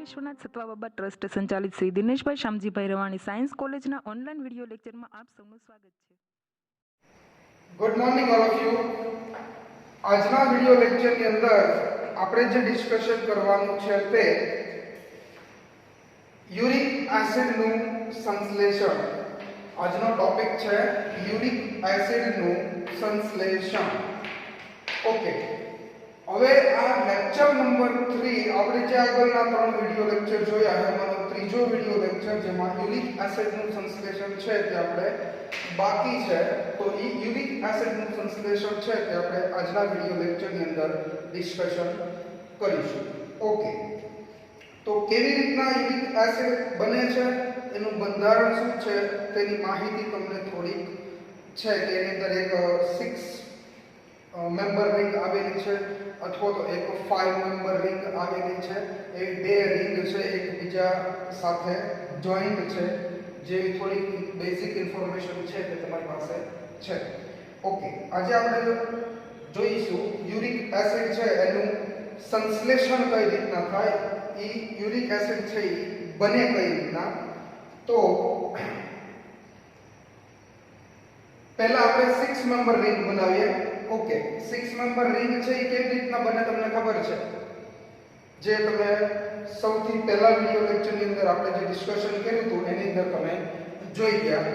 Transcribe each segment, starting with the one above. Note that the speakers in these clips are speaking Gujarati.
વિશ્વનાથ સતવાબાબા ટ્રસ્ટ સંચાલિત શ્રી દિનેશભાઈ શામજીભાઈ રવાણી સાયન્સ કોલેજના ઓનલાઈન વિડીયો લેક્ચરમાં આપ સૌનું સ્વાગત છે. Good morning all of you. આજના વિડીયો લેક્ચરની અંદર આપણે જે ડિસ્કશન કરવાનું છે તે યુરિક એસિડનું સંશ્લેષણ. આજનો ટોપિક છે યુરિક એસિડનું સંશ્લેષણ. ઓકે, હવે આ લેક્ચર નંબર 3 આપણે જે આગળના 3 વિડિયો લેક્ચર જોયા એમાંનો ત્રીજો વિડિયો લેક્ચર જેમાં યુરિક એસિડનું સંશ્લેષણ છે તે આપણે બાકી છે. તો એ યુરિક એસિડનું સંશ્લેષણ છે તે આપણે આજના વિડિયો લેક્ચરની અંદર ડિસ્કશન કરીશું. ઓકે, તો કેવી રીતના યુરિક એસિડ બને છે, એનું બંધારણ શું છે તેની માહિતી તમને થોડી છે કે એની અંદર એક 6 મેમ્બર રિંગ આવેલી છે અથવા તો એક 5 મેમ્બર રિંગ આવેલી છે. એ બે રિંગ છે એકબીજા સાથે જોઈન્ટ છે, જેવી થોડી બેઝિક ઇન્ફોર્મેશન છે તે તમારી પાસે છે. ઓકે, આજે આપણે જોઈશું યુરિક એસિડ છે એનું સંશ્લેષણ કઈ રીતના થાય, એ યુરિક એસિડ છે એ બને કઈ રીતના. તો પહેલા આપણે 6 મેમ્બર રિંગ બનાવીએ. ઓકે, 6 મેમ્બર રિંગ છે એ કેવી રીતના બને તમને ખબર છે, જે તમે સૌથી પહેલા વિડિયો લેક્ચરની અંદર આપણે જે ડિસ્કશન કર્યું હતું એની અંદર તમે જોઈ ગયા.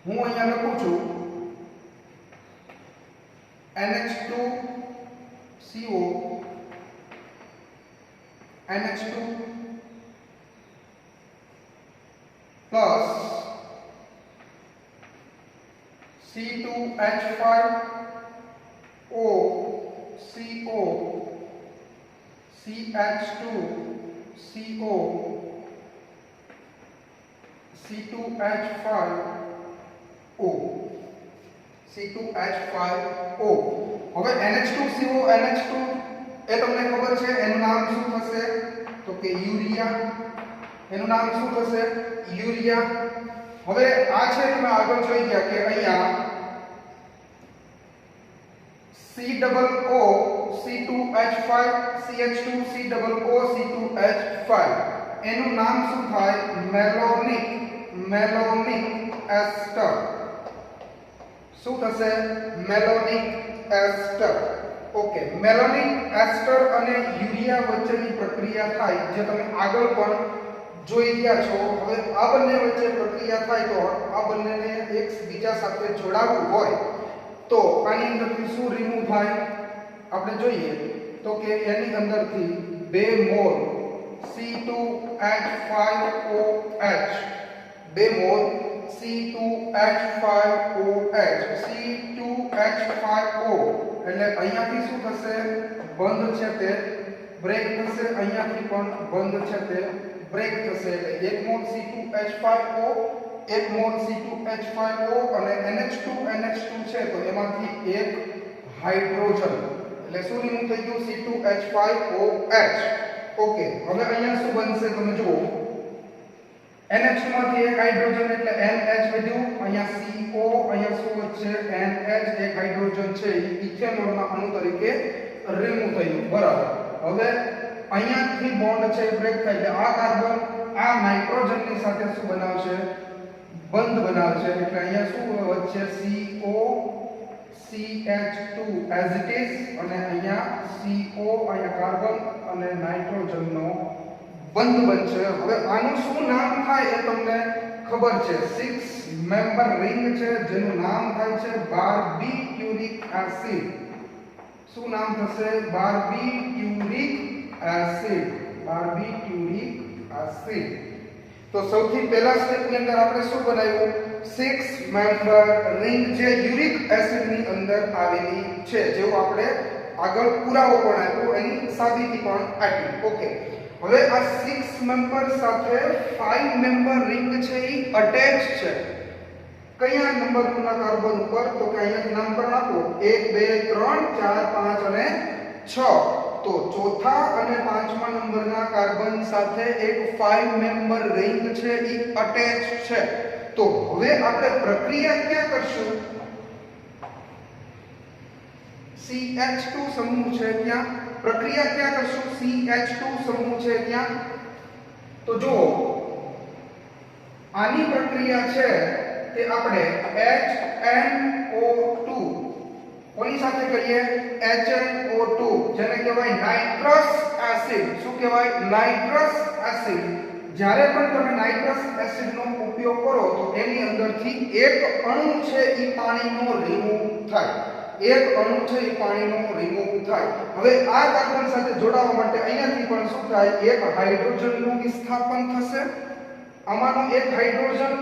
હું અહીંયા લખું છું NH2CO NH2 plus C2H5O CO CH2CO C2H5O C2H5O. હવે NH2CO NH2 એ તમને ખબર છે એનું નામ શું થશે, તો કે યુરિયા. એનું નામ શું થશે? યુરિયા. હવે આ છે તમે આગળ જોઈ ગયા કે અહીંયા COO C2H5 CH2 COO C2H5 એનું નામ શું થાય? મેલોનિક એસ્ટર. શું થશે? મેલોનિક એસ્ટર. ઓકે, મેલોનિક એસ્ટર અને યુરિયા વચ્ચેની પ્રક્રિયા થાય જે તમે આગળ પણ જોઈ ગયા છો. હવે આ બંને વચ્ચે પ્રક્રિયા થાય તો આ બંનેને એકબીજા સાથે જોડાવવું હોય તો આની અંદરથી શું રિમૂવ થાય આપણે જોઈએ તો કે એની અંદરથી 2 મોલ C2H5OH 2 મોલ C2H5OH એટલે અહીંયાથી શું થશે? બંધ છે તે બ્રેક થશે, અહીંયાથી પણ બંધ છે તે બ્રેક થશે. એટલે 1 મોલ C2H5O 1 મોલ C2H5O અને NH2 છે તો એમાંથી એક હાઇડ્રોજન એટલે શું રિમૂવ થઈ ગયું? C2H5OH. ઓકે, હવે અહીંયા શું બનશે તમે જુઓ, NH2 માંથી એક હાઇડ્રોજન એટલે NH વધ્યું, અહીંયા CO, અહીંયા શું વધશે? NH. એક હાઇડ્રોજન છે એ ઇથેનોલના અણુ તરીકે રિમૂવ થયું. બરાબર. હવે અહીંયાથી બોન્ડ છે બ્રેક થાય એટલે આ કાર્બન આ નાઇટ્રોજનની સાથે શું બનાવશે? બંધ બનાવશે. એટલે અહીંયા શું વધશે? CO CH2 as it is અને અહીંયા CO, અહીંયા કાર્બન અને નાઇટ્રોજનનો બંધ બનશે. હવે આનું શું નામ થાય એ તમને ખબર છે? 6 મેમ્બર રિંગ છે જેનું નામ થાય છે બાર્બિટ્યુરિક એસિડ. શું નામ થશે? બાર્બિટ્યુરિક એસિડ. બાર્બિટ્યુરિક એસિડ. તો સૌથી પહેલા સ્ટેપની અંદર આપણે શું બનાવ્યું? 6 મેમ્બર રિંગ જે યુરિક એસિડની અંદર આવેલી છે, જેવું આપણે આગળ પુરાવો પણ આપ્યો, એની સાબિતી પણ આપી. ઓકે, હવે આ 6 મેમ્બર સાથે 5 મેમ્બર રિંગ છે એ અટેચ છે. કયા નંબરના કાર્બન ઉપર? તો કે અહીંયા નંબર આપો 1 2 3 4 5 અને 6. તો ચોથા અને પાંચમા નંબરના કાર્બન સાથે એક 5 મેમ્બર રિંગ છે એ અટેચ છે. તો હવે આપણે પ્રક્રિયા ક્યાં કરશું? CH2 સમૂહ છે ત્યાં પ્રક્રિયા ક્યાં કરશું? CH2 સમૂહ છે ત્યાં. તો જો આની પ્રક્રિયા છે તે આપણે HNO2 કોની સાથે કરીએ? HNO2 જેને કહેવાય નાઇટ્રસ એસિડ. શું કહેવાય? Nitrous acid. જ્યારે પણ તમે નાઇટ્રસ એસિડનો ઉપયોગ કરો તો એની અંદરથી એક અણુ છે એ પાણીનો રિમૂવ થાય. એક અણુ છે એ પાણીનો રિમૂવ થાય. હવે આ કાર્બન સાથે જોડાવા માટે અહીંયાથી પણ શું થાય? એક હાઇડ્રોજનનું વિસ્થાપન થશે. આમાંનો એક હાઇડ્રોજન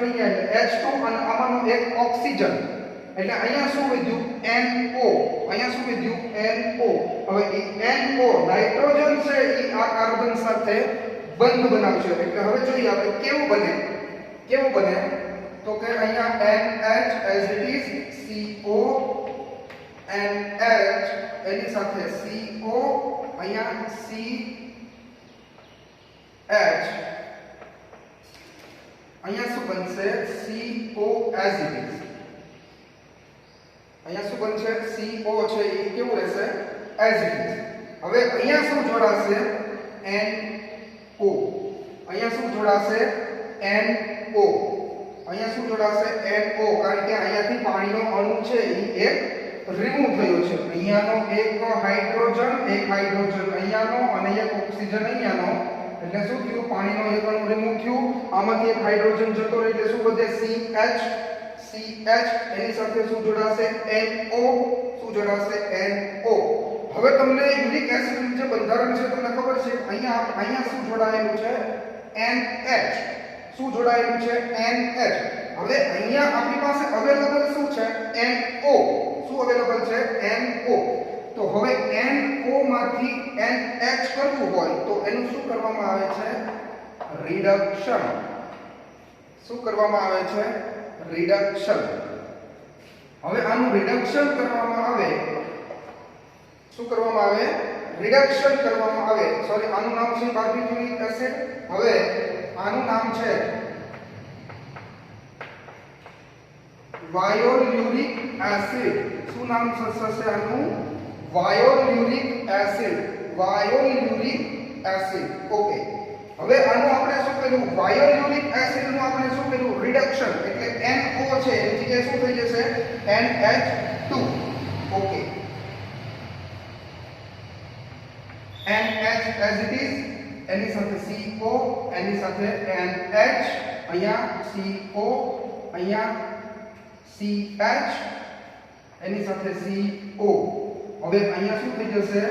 અહીંયા H2 અને આમાંનો એક ઓક્સિજન. એટલે અહીંયા શું વધ્યું? NO. અહીંયા શું વધ્યું? NO. હવે એ NO નાઇટ્રોજન છે એ આ કાર્બન સાથે બંધ બનાવશે. એટલે હવે જોઈએ આપણે કેવું બને તો કે અહીંયા NH as it is, CO NH એની સાથે CO, અહીંયા CH, અહીંયા શું બનશે? CO as it is. અહીંયા શું બનશે? CO છે એ કેવું રહેશે? as it is. હવે અહીંયા શું જોડાશે? NO. અહીંયા શું જોડાશે? NO. અહીંયા શું જોડાશે? NO. કારણ કે અહીંયાથી પાણીનો અણુ છે એ એક રિમૂવ થયો છે. અહીંયાનો એક હાઇડ્રોજન અહીંયાનો અને એક ઓક્સિજન અહીંયાનો. એટલે શું થયું? પાણીનો એક અણુ રિમૂવ થયું. આમાંથી એક હાઇડ્રોજન જતો રહ્યો એટલે શું વધે? CH. એની સાથે શું જોડાશે? NO. શું જોડાશે? NO. હવે તમને યુરિક એસિડનું જે બંધારણ છે તમને ખબર છે. અહીંયા શું જોડાયેલું છે? NH. શું જોડાયેલું છે? NH. હવે અહીંયા આપણી પાસે અવેલેબલ શું છે? NO. શું અવેલેબલ છે? NO. તો હવે NO માંથી NH કરવું હોય તો એનું શું કરવામાં આવે છે? રિડક્શન. શું કરવામાં આવે છે? રિડક્શન. હવે આનું રિડક્શન કરવામાં આવે. શું કરવામાં આવે? રિડક્શન કરવામાં આવે. સોરી, આનું નામ છે બાર્બિટ્યુરિક એસિડ. હવે આનું નામ છે વાયોલ્યુરિક એસિડ. શું નામ થશે આનું? વાયોલ્યુરિક એસિડ. વાયોલ્યુરિક એસિડ. ઓકે. હવે આનું આપણે શું કર્યું? વાયોલ્યુરિક એસિડનું આપણે શું કર્યું? રિડક્શન. એટલે NO છે એની જગ્યાએ શું થઈ જશે? NH2. Okay. NH as it is, એની સાથે CO, એની સાથે NH, અહીંયા CO, અહીંયા CH, એની સાથે CO. હવે અહીંયા શું થઈ જશે?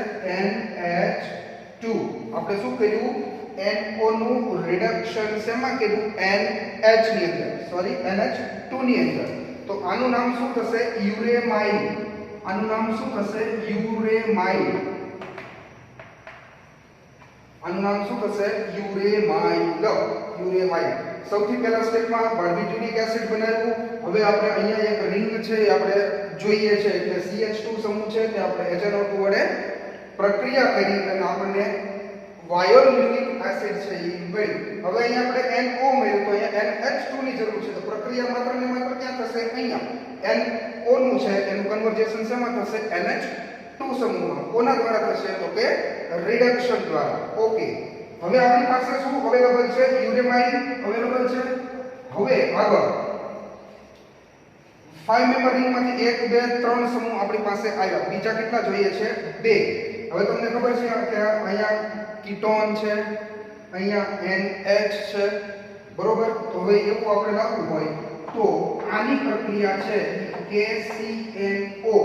NH2. આપણે શું કર્યું? NO નું રિડક્શન શેમાં કર્યું? NH ની અંદર. સોરી, NH2 ની અંદર. તો આનું નામ શું થશે? યુરેમાઇલ. આનું નામ શું થશે? યુરેમાઇલ. આનું નામ શું થશે? યુરેમાઇલ. સૌથી પહેલા સ્ટેપમાં બાર્બિટ્યુરિક એસિડ બનાવ્યું. હવે આપણે અહીંયા એક રિંગ છે એ આપણે જોઈએ છે એટલે CH2 સમૂહ છે તે આપણે HNO2 વડે પ્રક્રિયા કરી અને આપણને વાયોલ્યુરિક એસિડ છે એ મળ્યું. હવે અહીંયા આપણે NO મળ્યું તો અહીંયા NH2 ની જરૂર છે. તો પ્રક્રિયા માત્ર ને માત્ર ક્યાં થશે? અહીંયા NO નું છે એનું કન્વર્જેશન શેમાં થશે? NH2 સમૂહમાં. કોના દ્વારા થશે? તો કે રિડક્શન દ્વારા. ઓકે. હવે આપણી પાસે શું અવેલેબલ છે? યુરેમાઇલ અવેલેબલ છે. હવે આગળ 5 મેમ્બર રિંગમાંથી 1 2 3 સમૂહ આપણી પાસે આવ્યા. બીજા કેટલા જોઈએ છે? 2. હવે તમને ખબર છે કે અહીંયા કીટોન છે, અહીંયા NH છે, બરોબર? તો હવે એવું આપણે લાવવું હોય તો આની પ્રક્રિયા છે KCNO,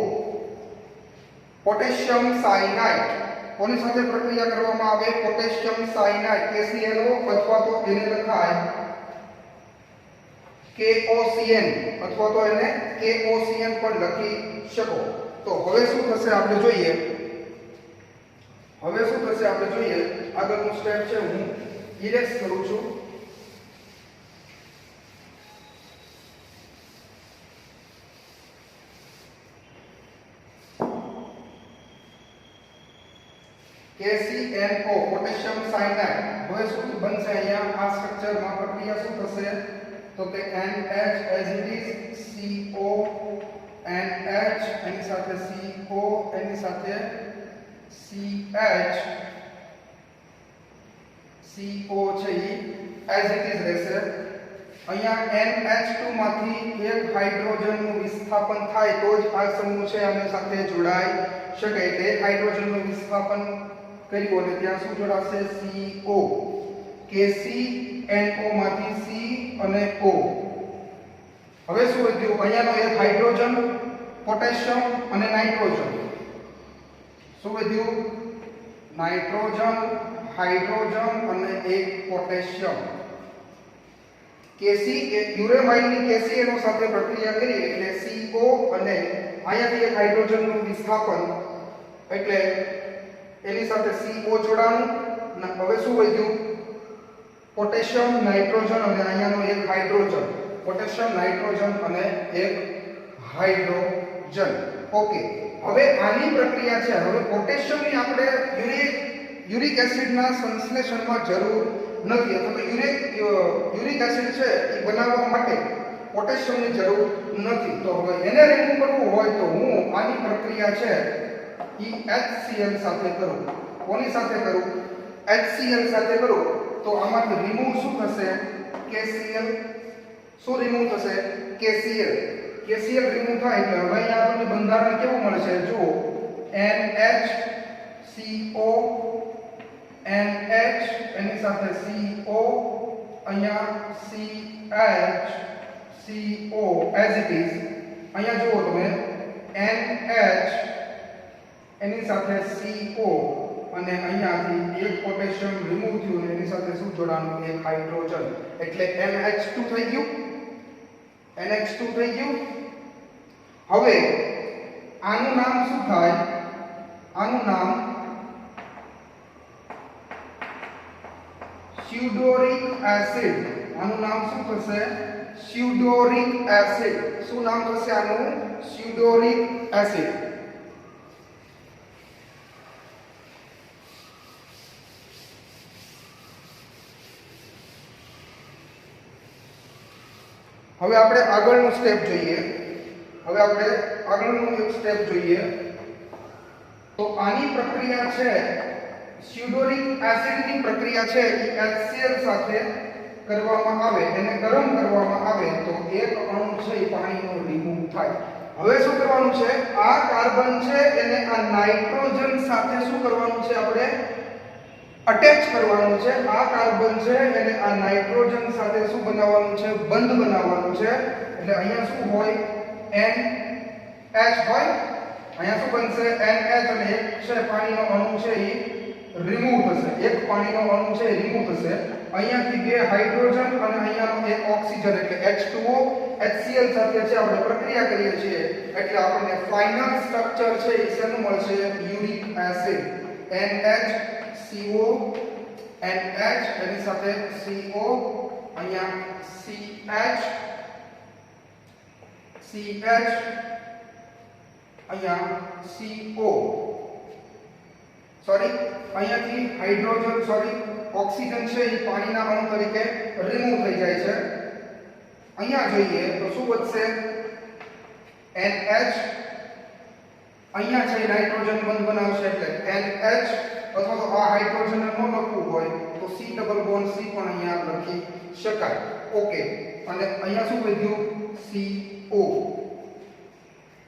પોટેશિયમ સાયનાઇડ. કોની સાથે પ્રક્રિયા કરવામાં આવે? પોટેશિયમ સાયનાઇડ, KCNO, અથવા તો એને લખાય KOCN, અથવા તો એને KOCN પણ લખી શકો. તો હવે શું થશે આપણે જોઈએ. આગળનું સ્ટેપ છે હું ઇરેઝ કરું છું. KCNO, potassium cyanide. હવે શું બનશે? અહીંયા આ સ્ટ્રક્ચરમાં પ્રક્રિયા શું થશે? તો કે NH as it is, CO, NH એની સાથે CO, એની સાથે CH, CH CO છે એ એઝ ઇટ ઇઝ રહેશે. અહીંયા NH2 માંથી એક હાઇડ્રોજનનું વિસ્થાપન થાય તો જ આ સમૂહ છે આની સાથે જોડાઈ શકે. એટલે હાઇડ્રોજનનું વિસ્થાપન કર્યું એટલે ત્યાં શું જોડાશે? CO. KCNO માંથી C અને O. હવે શું વધ્યું? અહીંયાનો એક હાઇડ્રોજન, પોટેશિયમ અને નાઇટ્રોજન. શું વધ્યું? નાઇટ્રોજન, હાઇડ્રોજન અને એક પોટેશિયમ. યુરેમાઇનની KCNO સાથે પ્રક્રિયા કરી એટલે CO અને અહીંયાથી એક હાઇડ્રોજનનું વિસ્થાપન એટલે એની સાથે CO જોડાણું. હવે શું વધ્યું? પોટેશિયમ, નાઇટ્રોજન અને અહીંયાનો એક હાઇડ્રોજન. પોટેશિયમ, નાઇટ્રોજન અને એક હાઇડ્રોજન. ઓકે, હવે આની પ્રક્રિયા છે. હવે પોટેશિયમની આપણે યુરિક એસિડના સંશ્લેષણમાં જરૂર નથી, અથવા તો યુરિક એસિડ છે એ બનાવવા માટે પોટેશિયમની જરૂર નથી. તો હવે એને રિમૂવ કરવું હોય તો હું આની પ્રક્રિયા છે એ HCl સાથે કરું. કોની સાથે કરું? HCl સાથે કરું તો આમાંથી રિમૂવ શું થશે? KCl. શું રિમૂવ થશે? KCl. KCl રિમૂવ થાય એટલે હવે અહીંયા આપણને બંધારણ કેવું મળે છે? જુઓ, NHCO, NH એની સાથે CO, અહીંયા CHCO એઝ ઇટ ઇઝ. અહીંયા જુઓ તમે, NH એની સાથે CO અને અહીંયાથી એક પોટેશિયમ રિમૂવ થયું અને એની સાથે શું જોડાણું? એક હાઇડ્રોજન. એટલે NH2 થઈ ગયું. NH2 થઈ ગયું. હવે આનું નામ શું થાય? આનું નામ સ્યુડોરિક એસિડ. આનું નામ શું થશે? સ્યુડોરિક એસિડ. શું નામ થશે આનું? સ્યુડોરિક એસિડ. હવે આપણે આગળનું સ્ટેપ જોઈએ. તો આની પ્રક્રિયા છે, સ્યુડોરિક એસિડની પ્રક્રિયા છે એ HCl સાથે કરવામાં આવે, એને ગરમ કરવામાં આવે તો એક અણુ છે એ પાણીનો રિમૂવ થાય. હવે શું કરવાનું છે? આ કાર્બન છે એને આ નાઇટ્રોજન સાથે શું કરવાનું છે? આપણે અટેચ કરવાનું છે. આ કાર્બન છે એને આ નાઇટ્રોજન સાથે શું બનાવવાનું છે? બંધ બનાવવાનું છે. એટલે અહીંયા શું હોય? NH હોય. અહીંયા શું બનશે? NH અને એક છે પાણીનો અણુ છે એ રિમૂવ થશે. એક પાણીનો અણુ છે એ રિમૂવ થશે. અહીંયાથી બે હાઇડ્રોજન અને અહીંયાનો એક ઓક્સિજન એટલે H2O HCl સાથે છે આપણે પ્રક્રિયા કરીએ છીએ એટલે આપણને ફાઇનલ સ્ટ્રક્ચર છે એ શેનું મળશે? Uric acid. NHCO, NH એની સાથે CO, અહીંયા CH, અહીંયા CO. અહીંયાથી હાઇડ્રોજન ઓક્સિજન છે એ પાણીના અણુ તરીકે રિમૂવ થઈ જાય છે. અહીંયા જોઈએ તો શું વધશે? NH. અહીંયા છે નાઇટ્રોજન બંધ બનાવશે એટલે NH, અથવા તો આ હાઇડ્રોજન ન લખવું હોય તો C ડબલ બોન્ડ C પણ અહીંયા લખી શકાય. ઓકે, અને અહીંયા શું વધ્યું? CO.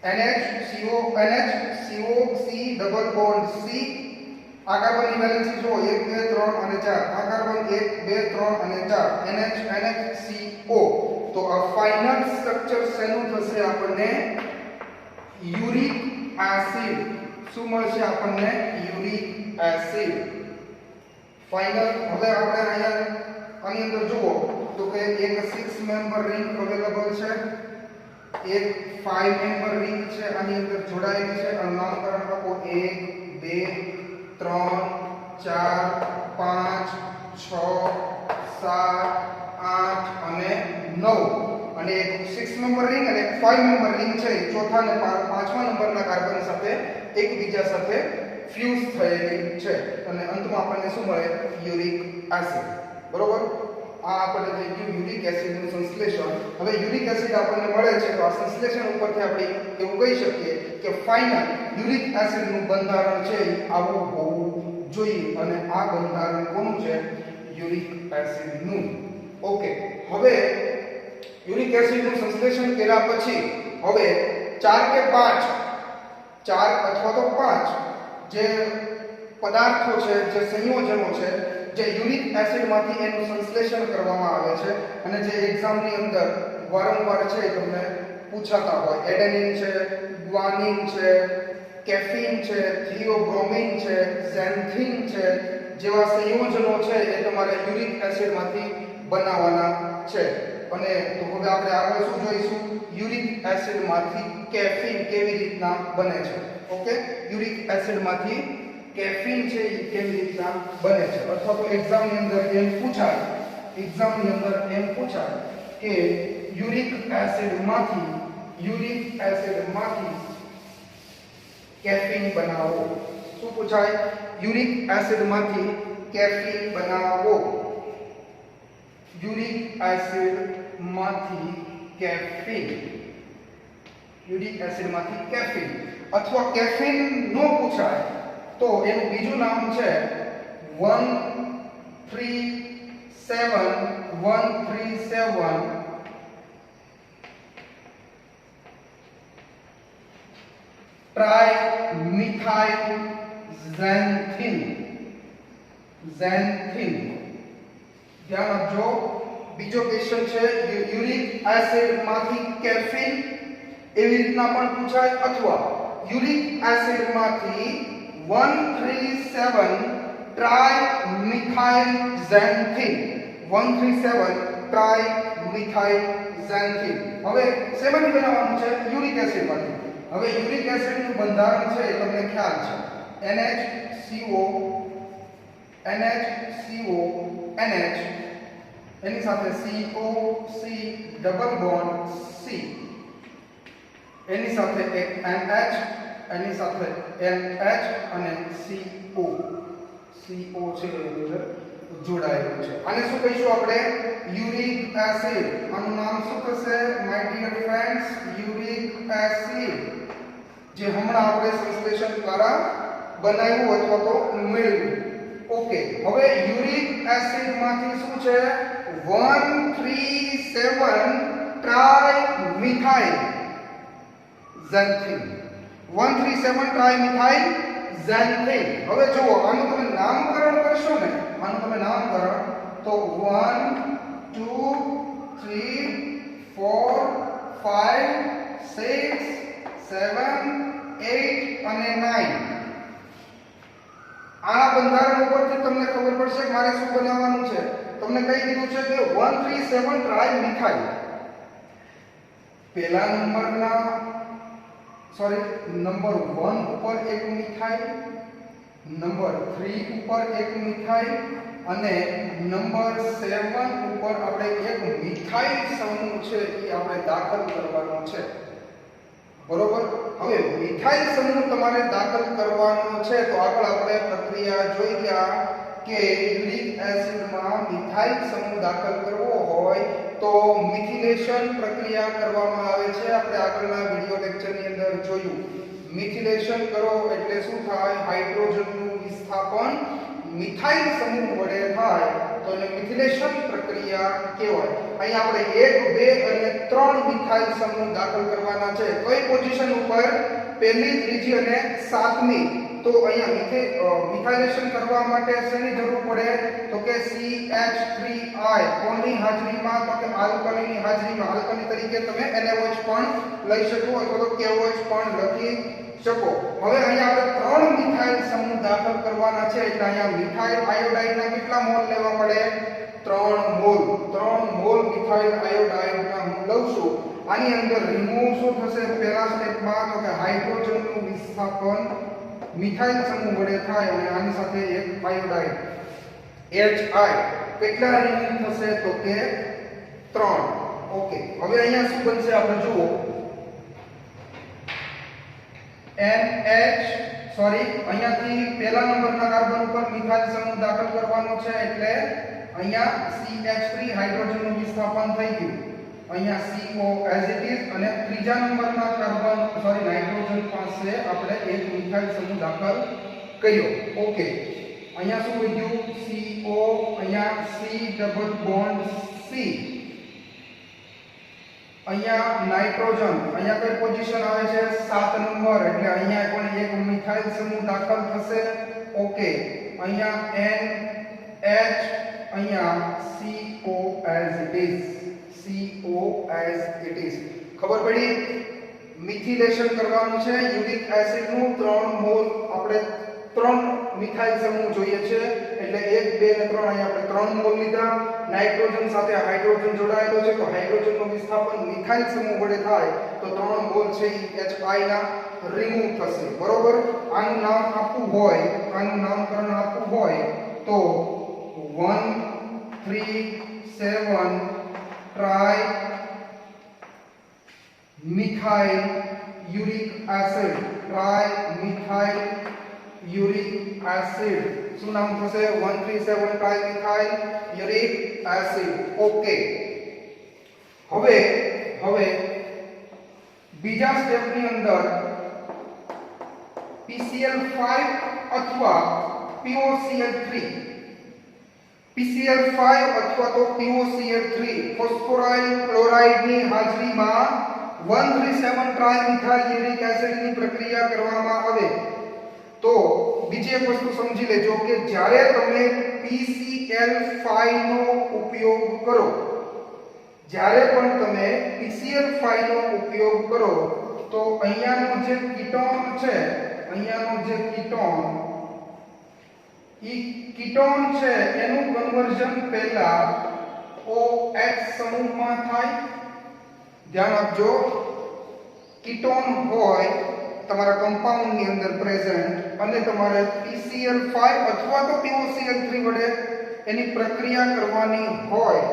NH CO NH CO C double bond C. આ કાર્બનની વેલેન્સી જો 1 2 3 અને 4. આ કાર્બન 1 2 3 અને 4. NH NH CO. તો આ ફાઇનલ સ્ટ્રક્ચર શેનું થશે? આપણને યુરિક એસિડ. શું મળશે આપણને? Uric acid. ફાઇનલ. હવે આપણે અહીંયા આની અંદર જુઓ તો કે એક 6 મેમ્બર રિંગ અવેલેબલ છે, એક 5 મેમ્બર રિંગ છે આની અંદર જોડાયેલી છે. અને નામકરણ આપો 1 2 3 4 5 6 7 8 અને 9. અને એક 6 મેમ્બર રિંગ અને 5 મેમ્બર રિંગ છે ચોથા અને પાંચમા નંબરના કાર્બન સાથે એકબીજા સાથે ફ્યુઝ થયેલી છે અને અંતમાં આપણને શું મળે? Uric acid. બરોબર? આ આપણે થઈ ગયું યુરિક એસિડનું સંશ્લેષણ. હવે યુરિક એસિડ આપણને મળે છે તો આ સંશ્લેષણ ઉપરથી આપણે એવું કહી શકીએ કે ફાઇનલ યુરિક એસિડનું બંધારણ છે એ આવું હોવું જોઈએ અને આ બંધારણ કોનું છે? યુરિક એસિડનું. ઓકે, હવે યુરિક એસિડનું સંશ્લેષણ કર્યા પછી હવે 4 કે 5 4 અથવા તો 5 જે પદાર્થો છે, જે સંયોજનો છે, જે યુરિક એસિડમાંથી એનું સંશ્લેષણ કરવામાં આવે છે અને જે એક્ઝામની અંદર વારંવાર છે તમને પૂછાતા હોય. એડેનિન છે, ગ્વાનિન છે, કેફીન છે, થિયોબ્રોમિન છે, ઝેન્થિન છે જેવા સંયોજનો છે એ તમારે યુરિક એસિડમાંથી બનાવવાના છે. અને તો હવે આપણે આગળ શું જોઈશું? યુરિક એસિડમાંથી કેફીન કેવી રીતના બને છે. ઓકે, યુરિક એસિડમાંથી કેફીન છે એ કેવી રીતના બને છે. અથવા તો એક્ઝામની અંદર એમ પૂછાય કે યુરિક એસિડમાંથી કેફીન બનાવો. શું પૂછાય? યુરિક એસિડમાંથી કેફીન બનાવો. યુરિક એસિડમાંથી કેફીન અથવા કેફીન નો પૂછાય તો એનું બીજું નામ છે 137 ટ્રાઇમિથાઇલ ઝેન્થિન. ધ્યાન આપજો. બીજો ક્વેશ્ચન છે યુરિક એસિડમાંથી કેફીન એવી રીતના પણ પૂછાય અથવા યુરિક એસિડમાંથી 137 ટ્રાઇમિથાઇલ ઝેન્થિન. 137 ટ્રાઇમિથાઇલ ઝેન્થિન. હવે શેમાંથી બનાવવાનું છે? યુરિક એસિડમાંથી. હવે યુરિક એસિડનું બંધારણ છે એ તમને ખ્યાલ છે. NHCO NH એની સાથે COC ડબલ બોન્ડ C, એની સાથે એક NH, એની સાથે NH અને CO છે એની અંદર જોડાયેલું છે. આને શું કહીશું આપણે? Uric acid. આનું નામ શું થશે my dear friends? Uric acid. જે હમણાં આપણે સંશ્લેષણ દ્વારા બનાવ્યું અથવા તો મેળવ્યું. ઓકે, હવે યુરિક એસિડમાંથી શું છે? 137 ટ્રાઇમિથાઇલ ઝેન્થિન. 137 ટ્રાઇમિથાઇલ ઝેન્થિન. હવે જુઓ, આનું તમે નામકરણ કરશો ને, તો 1 2 3 4 5 6 7 8 અને 9. આ બંધારણ ઉપરથી તમને ખબર પડશે કે મારે શું બનાવવાનું છે. તમને કહી દીધું છે કે 137 ટ્રાઇમિથાઇલ. પહેલા નંબર 1 ઉપર એક મિથાઇલ, નંબર 3 ઉપર એક મિથાઇલ અને નંબર 7 ઉપર આપણે એક મિથાઇલ સમૂહ છે એ આપણે દાખલ કરવાનો છે. બરોબર. હવે મિથાઇલ સમૂહ તમારે દાખલ કરવાનો છે તો આગળ આપણે પ્રક્રિયા જોઈ ગયા કે યુરિક એસિડમાં મિથાઇલ સમૂહ દાખલ કરવો હોય તો મિથિલેશન પ્રક્રિયા કરવામાં આવે છે. આપણે આગળના વિડિયો લેક્ચરની અંદર જોયું. મિથિલેશન કરો એટલે શું થાય? હાઇડ્રોજનનું વિસ્થાપન મિથાઇલ સમૂહ વડે થાય તો એને મિથિલેશન પ્રક્રિયા કહેવાય. અહીં આપણે 1 2 અને 3 મિથાઇલ સમૂહ દાખલ કરવાના છે. કઈ પોઝિશન ઉપર? પહેલી, ત્રીજી અને સાતમી. તો અહીંયા મિથાઇલેશન કરવા માટે શેની જરૂર પડે? તો કે CH3I. કોની હાજરીમાં? તો કે આલ્કલીની હાજરીમાં. આલ્કલી તરીકે તમે NaOH પણ લઈ શકો અથવા તો KOH પણ લખી શકો. હવે અહીંયા આપણે 3 મિથાઇલ સમૂહ દાખલ કરવાના છે એટલે અહીંયા મિથાઇલ આયોડાઇડના કેટલા મોલ લેવા પડે? 3 મોલ. 3 મોલ મિથાઇલ આયોડાઇડના હું લઉં છું. આની અંદર રિમૂવ શું થશે પહેલા સ્ટેપમાં? તો કે હાઇડ્રોજનનું વિસ્થાપન મિથાઇલ સમૂહ વડે થાય અને આની સાથે એક આયોડાઇડ HI. કેટલા રિમૂવ થશે? તો કે 3. ઓકે, હવે અહીંયા શું બનશે આપણે જુઓ. અહીંયાથી પહેલા નંબરના કાર્બન ઉપર મિથાઇલ સમૂહ દાખલ કરવાનો છે એટલે અહીંયા CH3 હાઇડ્રોજનનું વિસ્થાપન થઈ ગયું, અહીંયા CO એઝ ઇટ ઇઝ, અને ત્રીજા નંબરના નાઇટ્રોજન પાસે આપણે એક મિથાઇલ સમૂહ દાખલ કર્યો. ઓકે, અહીંયા શું વધ્યું? CO, અહીંયા C ડબલ બોન્ડ C, અહીંયા નાઇટ્રોજન, અહીંયા કઈ પોઝિશન આવે છે? 7 નંબર, એટલે અહીંયા પણ એક મિથાઇલ સમૂહ દાખલ થશે. ઓકે, અહીંયા NH, અહીંયા CO as it is, CO as it is. ખબર પડી? મિથિલેશન કરવાનું છે યુરિક એસિડ નું. 3 મોલ આપણે 3 મિથાઇલ સમૂહ જોઈએ છે, એટલે 1 2 અને 3 અહીંયા આપણે 3 મોલ લીધા. નાઇટ્રોજન સાથે હાઇડ્રોજન જોડાયેલો છે, તો હાઇડ્રોજનનું વિસ્થાપન મિથાઇલ સમૂહ વડે થાય તો 3 મોલ છે HI ના રિમૂવ થશે. બરોબર? આનું નામ આપવું હોય, આનું નામકરણ આપવું હોય તો 137 try methyl uric acid, try methyl uric acid. શું નામ થશે? 137 try methyl uric acid. Okay, હવે બીજા સ્ટેપની અંદર PCl5 અથવા POCl3, PCl5 અથવા તો POCl3 ફોસ્ફોરાઇલ ક્લોરાઇડની હાજરીમાં 137 ટ્રાય મિથાઇલ યુરિક એસિડની પ્રક્રિયા કરવામાં આવે તો બીજી એક વસ્તુ સમજી લેજો કે જ્યારે તમે PCl5 નો ઉપયોગ કરો, જ્યારે પણ તમે PCl5 નો ઉપયોગ કરો તો અહીંયાનો જે કીટોન છે, અહીંયાનો જે કીટોન છે એનું કન્વર્ઝન પહેલા OH સમૂહમાં થાય. ધ્યાન આપજો, કીટોન હોય તમારા કમ્પાઉન્ડની અંદર પ્રેઝન્ટ અને તમારે PCl5 અથવા તો POCl3 વડે એની પ્રક્રિયા કરવાની હોય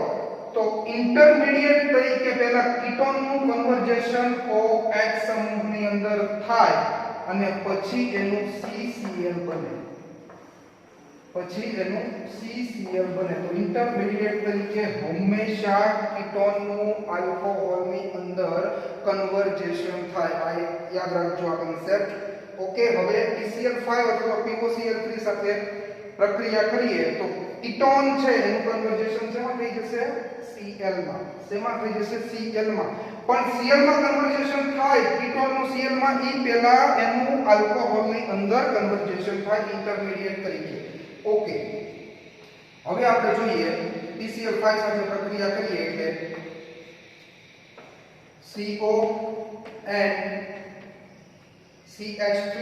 તો ઇન્ટરમીડિયેટ તરીકે પહેલા કીટોનનું કન્વર્ઝેશન OH સમૂહની અંદર થાય અને પછી એનું CCl બને, પછી એનું CCl બને. તો ઇન્ટરમીડિયેટ તરીકે હંમેશા કીટોનનું આલ્કોહોલની અંદર કન્વર્ઝેશન થાય. આ યાદ રાખજો આ કન્સેપ્ટ. ઓકે, હવે PCl5 અથવા POCl3 સાથે પ્રક્રિયા કરીએ તો કીટોન છે એનું કન્વર્ઝેશન શેમાં થઈ જશે? Cl માં. શેમાં થઈ જશે? Cl માં. પણ Cl માં કન્વર્ઝેશન થાય કીટોનનું Cl માં, ઈ પહેલા એનું આલ્કોહોલની અંદર કન્વર્ઝેશન થાય ઇન્ટરમીડિયેટ તરીકે. ઓકે, હવે આપણે જોઈએ PCl5 સાથે પ્રક્રિયા કરીએ એટલે CO and CH3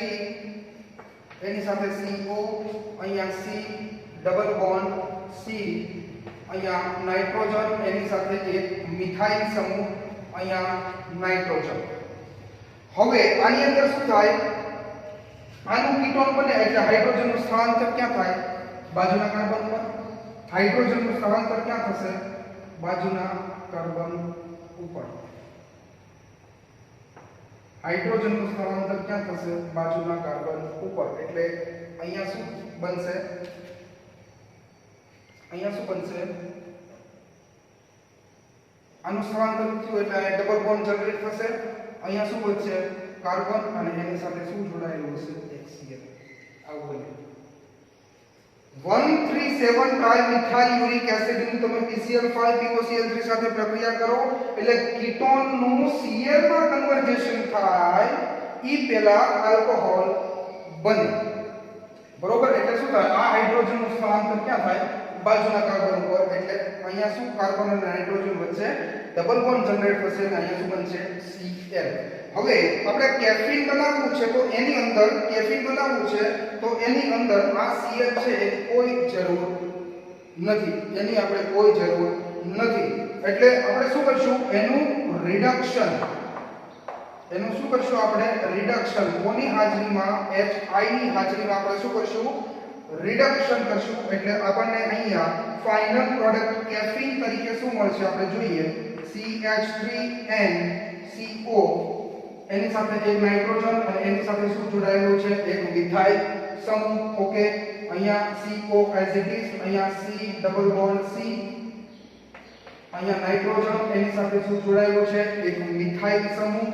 એની સાથે CO, અહીંયા C ડબલ બોન્ડ C, અહીંયા નાઇટ્રોજન, એની સાથે એક મિથાઇલ સમૂહ, અહીંયા નાઇટ્રોજન. હવે આની અંદર શું થાય? આનું કીટોન બને એટલે હાઇડ્રોજનનું સ્થળાંતર ક્યાં થાય? બાજુના કાર્બન પર. હાઇડ્રોજનનું સ્થળાંતર ક્યાં થશે? બાજુના કાર્બન ઉપર. હાઇડ્રોજનનું સ્થળાંતર ક્યાં થશે? બાજુના કાર્બન ઉપર. એટલે અહીંયા શું બનશે? અહીંયા શું બનશે? આનું સ્થળાંતર થયું એટલે આ ડબલ બોન્ડ જનરેટ થશે. અહીંયા શું બનશે? કાર્બન અને એની સાથે શું જોડાયેલું હશે? HCl. આવું બને. 137 ટ્રાય મિથાઇલ યુરિક એસિડની તમે PCl5 POCl3 સાથે પ્રક્રિયા કરો એટલે કીટોનનું Cl માં કન્વર્ઝેશન થાય ઈ પહેલા આલ્કોહોલ બને. બરોબર? એટલે શું થાય? આ હાઇડ્રોજનનું સ્થળાંતર ક્યાં થાય? બાજુના કાર્બન ઉપર. એટલે અહીંયા શું? કાર્બન અને નાઇટ્રોજન વચ્ચે ડબલ બોન્ડ જનરેટ થશે અને અહીંયા શું બનશે? Cl. હવે આપણે કેફીન બનાવવું છે તો એની અંદર આ Cl છે એ કોઈ જરૂર નથી, એની આપણે કોઈ જરૂર નથી. એટલે આપણે શું કરશું? એનું રિડક્શન કોની હાજરીમાં? HI ની હાજરીમાં આપણે શું કરશું? રિડક્શન કરશું. એટલે આપણને અહીંયા ફાઇનલ પ્રોડક્ટ કેફીન તરીકે શું મળશે? આપણે જોઈએ CH3NCO, એની સાથે એક નાઇટ્રોજન અને એની સાથે શું જોડાયેલું છે? એક મિથાઇલ સમૂહ. ઓકે, અહીંયા CO એઝ ઇટ ઇઝ, અહીંયા C ડબલ બોન્ડ C, અહીંયા નાઇટ્રોજન એની સાથે શું જોડાયેલું છે? એક મિથાઇલ સમૂહ.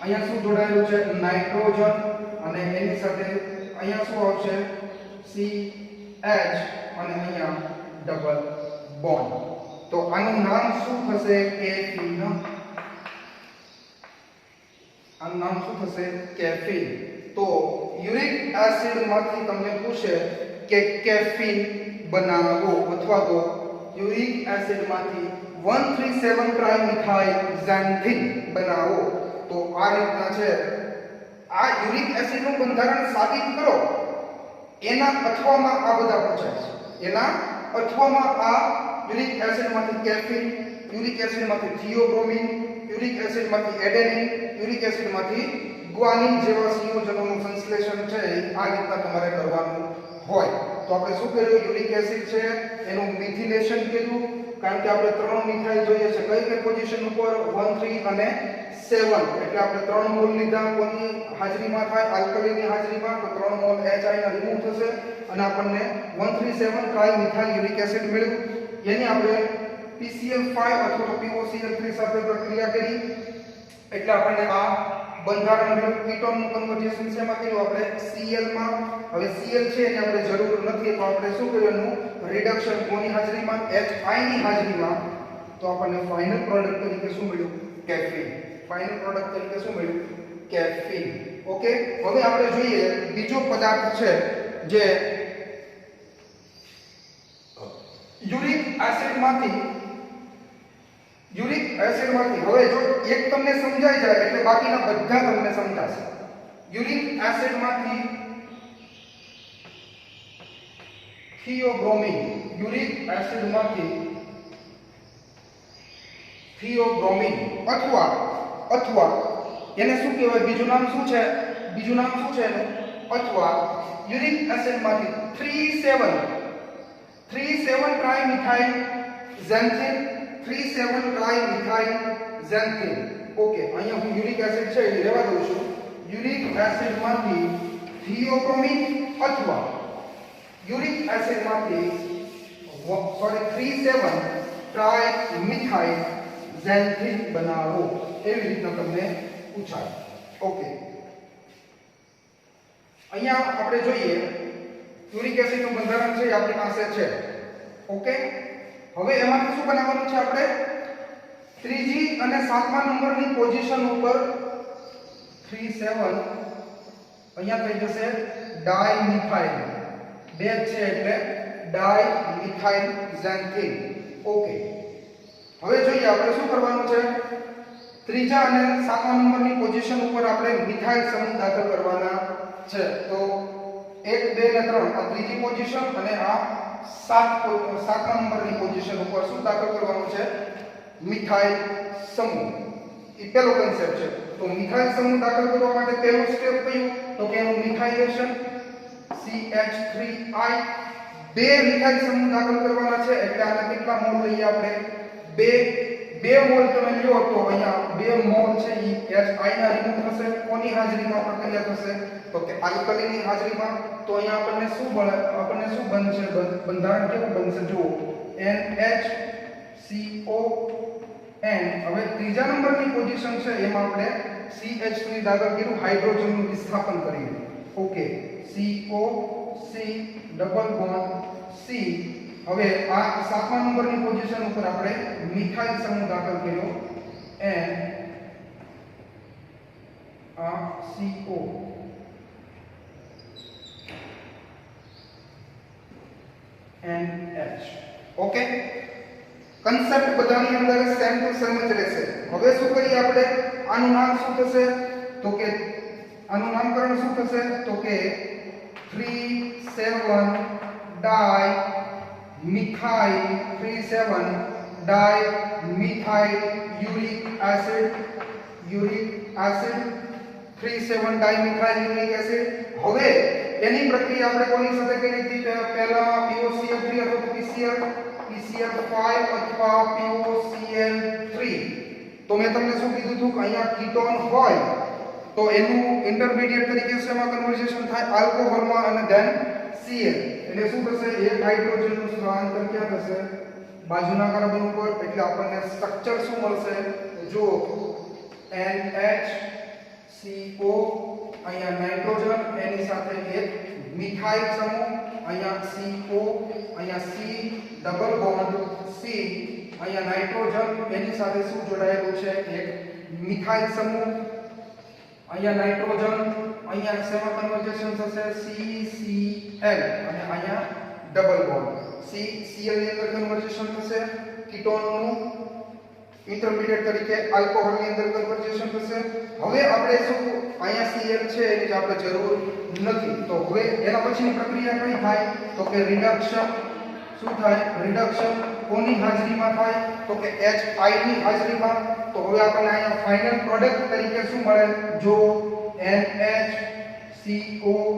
અહીંયા શું જોડાયેલું છે? નાઇટ્રોજન, અને એની સાથે અહીંયા શું આવશે? CH, અને અહીંયા ડબલ બોન્ડ. તો આનું નામ શું થશે? કેફીન. આનું નામ શું થશે? કેફીન. તો યુરિક એસિડ માંથી તમને પૂછે કે કેફીન બનાવો, અથવા તો યુરિક એસિડ માંથી 137 ટ્રાઇમિથાઇલ ઝેન્થીન બનાવો. તો આ રીતના છે. આ યુરિક એસિડ નું બંધારણ સાબિત કરો, એના અથવામાં આ બધા પૂછાય છે. એના અથવામાં આ યુરિક એસિડ માંથી કેફીન, યુરિક એસિડ માંથી થિયોબ્રોમિન, યુરિક એસિડ માંથી એડેનિન, યુરિક એસિડ માંથી ગ્વાનિન જેવા સંયોજનોનું સંશ્લેષણ છે આ રીતના તમારે કરવાનું હોય. તો આપણે શું કર્યું? યુરિક એસિડ છે એનું મિથિલેશન કર્યું, કારણ કે આપણે 3 મિથાઇલ જોઈએ છે. કઈ કઈ પોઝિશન ઉપર? 1 3 અને 7. એટલે આપણે 3 મોલ લીધા. કોની હાજરીમાં થાય? આલ્કલીની હાજરીમાં. તો 3 મોલ HI ના રિમૂવ થશે અને આપણને 137 ટ્રાઇમિથાઇલ યુરિક એસિડ મળ્યું. એની આપણે PCl5 અથવા POCl3 સાથે પ્રક્રિયા કરી એટલે આપણને આ બંધારણ મળ્યું. કીટોનનું કન્વર્ઝેશન શેમાં કર્યું? આપણે Cl માં. હવે Cl છે એની આપણે જરૂર નથી, તો આપણે શું કર્યું? રિડક્શન કોની હાજરીમાં? HI ની હાજરીમાં. તો આપણને ફાઇનલ પ્રોડક્ટ તરીકે શું મળ્યું? કેફીન. ફાઇનલ પ્રોડક્ટ તરીકે શું મળ્યું? કેફીન. ઓકે. હવે આપણે જોઈએ બીજો પદાર્થ છે જે યુરિક એસિડ માંથી હવે જો એક તમને સમજાઈ જાય એટલે બાકીના બધા તમને સમજાશે. યુરિક એસિડ માંથી થિયોબ્રોમિન, યુરિક એસિડ માંથી થિયોબ્રોમિન અથવા એને શું કહેવાય? બીજું નામ શું છે? એનું? અથવા યુરિક એસિડ માંથી 37 ટ્રાઇમિથાઇલ ઝેન્થીન, 37 ટ્રાઇમિથાઇલ ઝેન્થીન. ઓકે. અહીંયા હું યુરિક એસિડ છે એ લેવા દઉં છું. યુરિક એસિડ માંથી થિયોબ્રોમિન અથવા યુરિક એસિડ માંથી 37 ટ્રાઇમિથાઇલ ઝેન્થીન બનાવો. એવી રીતના તમને પૂછાય. ઓકે. અહીંયા આપણે જોઈએ યુરિક એસિડ નું બંધારણ છે આપણી પાસે છે. ઓકે. હવે એમાંથી શું બનાવવાનું છે? આપણે ત્રીજી અને 7મા નંબરની પોઝિશન ઉપર 37 અહીંયા થઈ જશે ડાઇમિથાઇલ. બે છે એટલે ડાઇમિથાઇલ ઝેન્થીન. ઓકે. હવે જોઈએ આપણે શું કરવાનું છે? ત્રીજા અને 7મા નંબરની પોઝિશન ઉપર આપણે મિથાઇલ સમૂહ દાખલ કરવાના છે. તો 1 2 અને 3 આ ત્રીજી પોઝિશન અને આ 7મા નંબરની પોઝિશન ઉપર શું દાખલ કરવાનું છે? મિથાઇલ સમૂહ. એ પહેલો કન્સેપ્ટ છે. તો મિથાઇલ સમૂહ દાખલ કરવા માટે પહેલું સ્ટેપ કયું? તો કે એનું મિથાઇલેશન. CH3I. બે મિથાઇલ સમૂહ દાખલ કરવાના છે એટલે આના કેટલા મોલ લઈએ આપણે? 2 મોલ તમે લ્યો તો અહીંયા 2 મોલ છે એ HI ના રિમૂવ થશે. કોની હાજરીમાં પ્રક્રિયા થશે? તો કે આલ્કલીની હાજરીમાં. તો અહીંયા આપણને શું બનશે? બંધારણ કેવું બનશે? જુઓ NHCON. હવે ત્રીજા નંબરની પોઝિશન છે એમાં આપણે CH3 દાખલ કર્યું, હાઇડ્રોજનનું વિસ્થાપન કર્યું. Okay. COC double bond C. હવે આ 7મા નંબરની પોઝિશન ઉપર આપણે મિથાઇલ સમૂહ દાખલ કર્યો N આ CO. NH. ઓકે. કન્સેપ્ટ બધાની અંદર સેમ ટુ સેમ જ રહેશે. હવે શું કરીએ આપણે? આનું નામ શું થશે? તો કે આનું નામકરણ શું થશે? તો કે 37 ડાઈ મિથાઇલ 37 ડાઈ મિથાઇલ યુરિક એસિડ 37 ડાઈ મિથાઇલ યુરિક એસિડ. હવે એની પ્રક્રિયા આપણે કોની સાથે કરી હતી? પહેલા POCl3 અથવા PCl5 અથવા POCl3. તો મેં તમને શું કીધું હતું કે અહીંયા કીટોન હોય તો એનું ઇન્ટરમીડિયેટ તરીકે શેમાં કન્વર્ઝેશન થાય? આલ્કોહોલમાં અને ધેન Cl એટલે શું થશે એક હાઇડ્રોજનનું સ્થળાંતર ક્યાં થશે બાજુના કાર્બન ઉપર એટલે આપણને સ્ટ્રક્ચર શું મળશે જો NH CO અહીંયા નાઇટ્રોજન એની સાથે એક મિથાઇલ સમૂહ અહીંયા CO અહીંયા C ડબલ બોન્ડ C અહીંયા નાઇટ્રોજન એની સાથે શું જોડાયેલું છે એક મિથાઇલ સમૂહ અહીંયા નાઇટ્રોજન અહીંયા શેમાં કન્વર્ઝેશન થશે CCl અને અહીંયા ડબલ બોન્ડ CCl ની અંદર કન્વર્ઝેશન થશે કીટોનનું ઇન્ટરમીડિયેટ તરીકે આલ્કોહોલ ની અંદર કન્વર્ઝેશન થશે હવે આપણે શું અહીંયા Cl છે એની જ આપણે જરૂર નથી તો હવે એના પછીની પ્રક્રિયા કઈ થાય તો કે રિડક્શન શું થાય રિડક્શન કોની હાજરીમાં થાય તો કે HI ની હાજરીમાં તો હવે આપણને અહીંયા ફાઇનલ પ્રોડક્ટ તરીકે શું મળે જો NHCON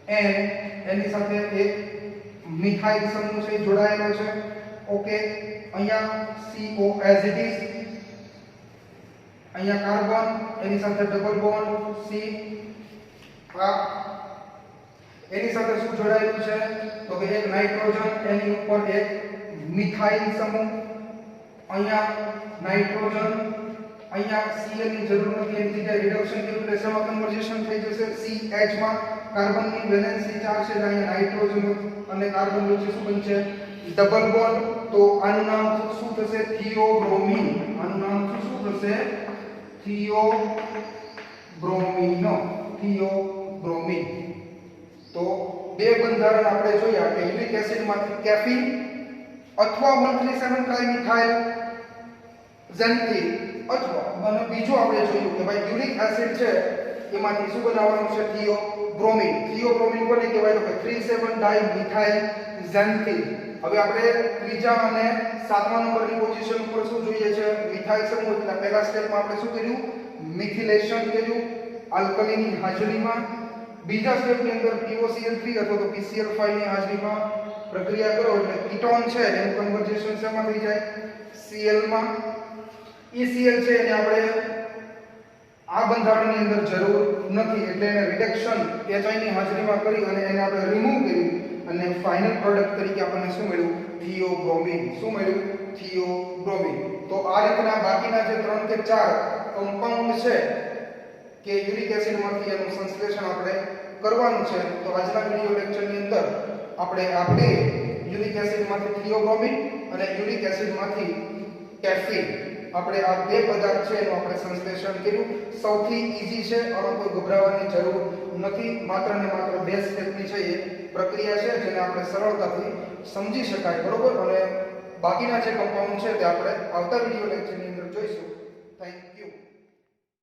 એની સાથે એક મિથાઇલ સમૂહ છે જોડાયેલો છે ઓકે અહીંયા CO as it is અહીંયા કાર્બન એની સાથે ડબલ બોન્ડ C આ એની સાથે શું જોડાયેલું છે તો કે એક નાઇટ્રોજન એની ઉપર એક મિથાઇલ સમૂહ અહીંયા નાઇટ્રોજન અહીંયા Cl ની જરૂર નથી એની જગ્યાએ રિડક્શન કર્યું એટલે શેમાં કન્વર્ઝેશન થઈ જશે CH માં કાર્બનની વેલેન્સી ચાર્જ છે અહીંયા નાઇટ્રોજન અને કાર્બન વચ્ચે શું બનશે ડબલ બોન્ડ તો આનું નામ શું થશે થિયોબ્રોમિન આનું નામ શું થશે થિયોબ્રોમિન તો બે બંધારણ આપણે જોયા કે યુરિક એસિડમાંથી કેફીન અથવા 137 ટ્રાઇમિથાઇલ ઝેન્થિન અથવા અને બીજું આપણે જોયું કે ભાઈ યુરિક એસિડ છે એમાંથી શું બનાવવાનું છે થિયોબ્રોમિન કોને કહેવાય તો કે 37 ડાઇમિથાઇલ ઝેન્થિન હવે આપણે ત્રીજા અને સાતમા નંબરની પોઝિશન ઉપર શું જોઈએ છે મિથાઇલ સમૂહ એટલે પહેલા સ્ટેપમાં આપણે શું કર્યું મિથિલેશન કર્યું આલ્કલીની હાજરીમાં બીજા સ્ટેપની અંદર POCl3 અથવા તો PCl5 ની હાજરીમાં પ્રક્રિયા કરો એટલે કીટોન છે એનું કન્વર્ઝેશન શેમાં થઈ જાય Cl માં ECl છે એને આપણે આ બંધારણની અંદર જરૂર નથી એટલે એને રિડક્શન HI ની હાજરીમાં કરી અને એને આપણે રિમૂવ કર્યું અને ફાઇનલ પ્રોડક્ટ તરીકે આપણને શું મળ્યું થિયોબ્રોમિન શું મળ્યું થિયોબ્રોમિન તો આ રીતના બાકીના જે 3 કે 4 કમ્પાઉન્ડ છે કે યુરિક એસિડમાંથી એનું સંશ્લેષણ આપણે કરવાનું છે તો આજના વિડિયો લેક્ચરની અંદર આપણે યુરિક એસિડમાંથી થિયોબ્રોમિન અને યુરિક એસિડમાંથી કેફીન આપણે આ બે પદાર્થ છે એનું આપણે સંશ્લેષણ કર્યું સૌથી ઈઝી છે આમાં કોઈ ગભરાવાની જરૂર નથી માત્ર ને માત્ર બે સ્ટેપની છે એ પ્રક્રિયા છે જેને આપણે સરળતાથી સમજી શકાય બરોબર અને બાકીના જે કમ્પાઉન્ડ છે તે આપણે આવતા વિડિયો લેક્ચરની અંદર જોઈશું થેન્ક યુ